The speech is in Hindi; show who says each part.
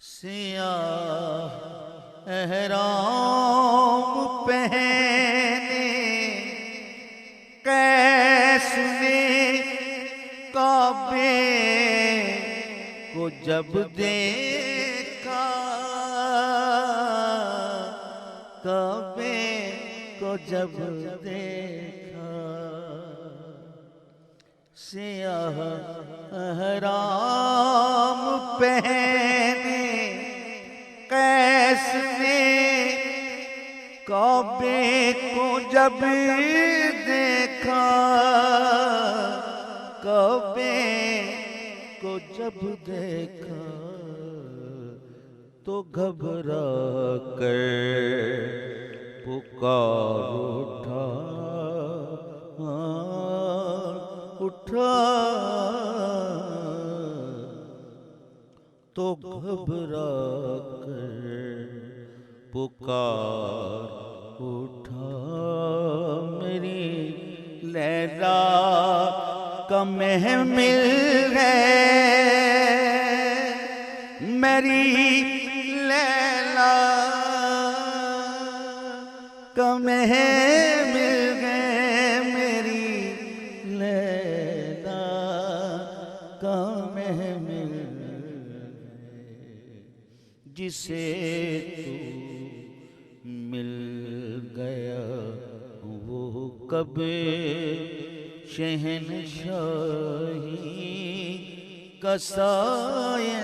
Speaker 1: सियाह एहराम पहने कैस ने काबे को जब देखा, काबे को जब देखा। सियाह एहराम पहने कैस ने काबे को जब देखा, काबे को जब देखा तो घबरा कर पुकार उठा तो घबरा कर पुकार उठा। मेरी लैला का महमिल है, मेरी लैला का महमिल है, मेरी लैला का महमिल जिसे तू मिल गया वो कब शहनशाही का साया